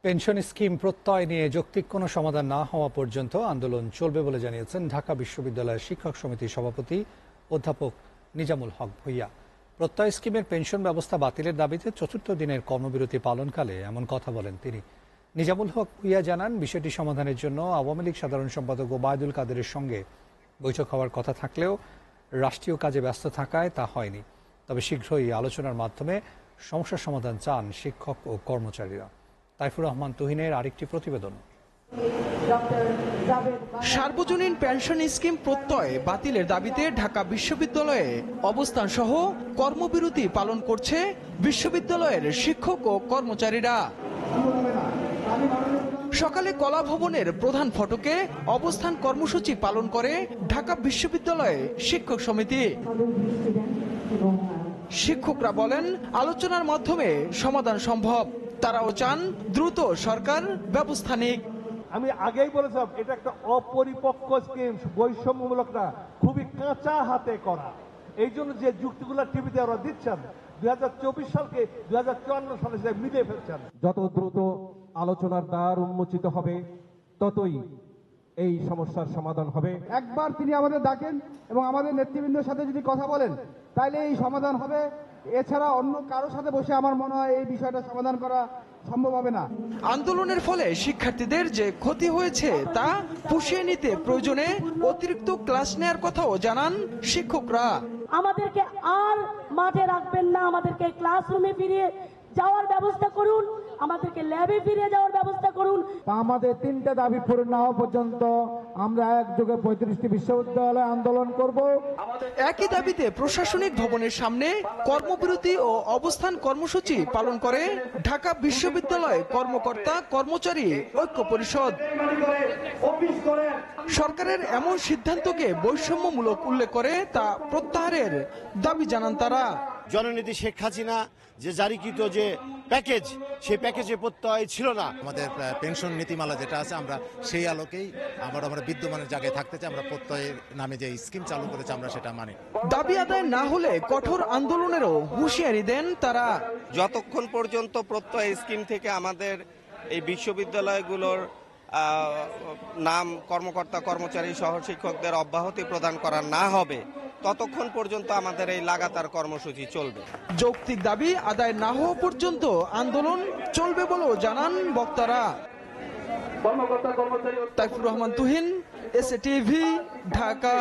Pension scheme প্রত্যয় নিয়ে যৌক্তিক কোনো সমাধান না হওয়া পর্যন্ত আন্দোলন চলবে বলে জানিয়েছেন ঢাকা বিশ্ববিদ্যালয়ের শিক্ষক সমিতির সভাপতি অধ্যাপক নিজামুল হক ভূঁইয়া। প্রত্যয় স্কিমের পেনশন ব্যবস্থা বাতিলের দাবিতে চতুর্থ দিনের কর্মবিরতি পালনকালে এমন কথা বলেন তিনি। নিজামুল হক ভূঁইয়া জানান, বিষয়টি সমাধানের জন্য আওয়ামী লীগ সাধারণ সম্পাদক ওবায়দুল কাদেরের সঙ্গে বৈঠক হওয়ার কথা থাকলেও রাষ্ট্রীয় কাজে ব্যস্ত থাকায় তা হয়নি। তবে শীঘ্রই আলোচনার মাধ্যমে সমস্যার সমাধান চান শিক্ষক ও কর্মচারীরা। তাইফুর রহমান তুহিনের আরেকটি প্রতিবেদন। সার্বজনীন পেনশন স্কিম প্রত্যয় বাতিলের দাবিতে ঢাকা বিশ্ববিদ্যালয়ে অবস্থান সহ কর্মবিরতি পালন করছে বিশ্ববিদ্যালয়ের শিক্ষক ও কর্মচারীরা। সকালে কলা ভবনের প্রধান ফটকে অবস্থান কর্মসূচি পালন করে ঢাকা বিশ্ববিদ্যালয়ে শিক্ষক সমিতি। শিক্ষকরা বলেন, আলোচনার মাধ্যমে সমাধান সম্ভব। তারাও চান দ্রুত সরকার ব্যবস্থা নিক। আমি আগেই বলেছিলাম, এটা একটা অপরিপক্ক স্কিম, বৈষম্যমূলক না, খুবই কাঁচা হাতে করা। এই জন্য যে যুক্তিগুলো টিভিতে ওরা দিচ্ছেন 2024 সালকে 2054 সালে সে মিলিয়ে ফেলছেন। যত দ্রুত আলোচনার দ্বার উন্মোচিত হবে ততই এই সমস্যার সমাধান হবে। একবার তিনি আমাদের ডাকেন এবং আমাদের নেতৃবৃন্দের সাথে যদি কথা বলেন তাহলে এই সমাধান হবে। এছাড়া অন্য কারোর সাথে বসে আমার মনে হয় এই বিষয়টা সমাধান করা সম্ভব হবে না। আন্দোলনের ফলে শিক্ষার্থীদের যে ক্ষতি হয়েছে তা পুষিয়ে নিতে প্রয়োজনে অতিরিক্ত ক্লাস নেওয়ার কথাও জানান শিক্ষকরা। আমাদেরকে আর মাঠে রাখবেন না, আমাদেরকে ক্লাসরুমে ফিরে যাওয়ার ব্যবস্থা করুন, আমাদেরকে ল্যাবে ফিরে যাওয়ার ব্যবস্থা করুন। আমাদের তিনটা দাবি পূরণ না হওয়া পর্যন্ত আমরা একযোগে 35টি বিশ্ববিদ্যালয়ে আন্দোলন করব। একই দাবিতে প্রশাসনিক ভবনের সামনে কর্মবিরতি ও অবস্থান কর্মসূচি পালন করে ঢাকা বিশ্ববিদ্যালয় কর্মকর্তা কর্মচারী ঐক্য পরিষদ। সরকারের এমন সিদ্ধান্তকে বৈষম্যমূলক উল্লেখ করে তা প্রত্যাহারের দাবি জানান তারা। জননেত্রী শেখ হাসিনা যে জারিকৃত যে প্যাকেজ, সেই প্যাকেজে প্রত্যয় ছিল না। আমাদের পেনশন নীতিমালা যেটা আছে, আমরা সেই আলোকেই আমরা বিদ্যমানের জায়গায় থাকতে চাই। আমরা প্রত্যয়ের নামে যে স্কিম চালু করেছে আমরা সেটা মানি। দাবি আদায় না হলে কঠোর আন্দোলনেরও হুঁশিয়ারি দেন তারা। যতক্ষণ পর্যন্ত প্রত্যয় স্কিম থেকে আমাদের এই বিশ্ববিদ্যালয়গুলোর নাম কর্মকর্তা কর্মচারী সহ শিক্ষকদের অব্যাহতি প্রদান করা না হবে, ততক্ষণ পর্যন্ত আমাদের এই লাগাতার কর্মসূচি চলবে। যৌক্তিক দাবি আদায় না হওয়া পর্যন্ত আন্দোলন চলবে বলেও জানান বক্তারা। Taifur Rahman Tuhin, SA TV, Dhaka.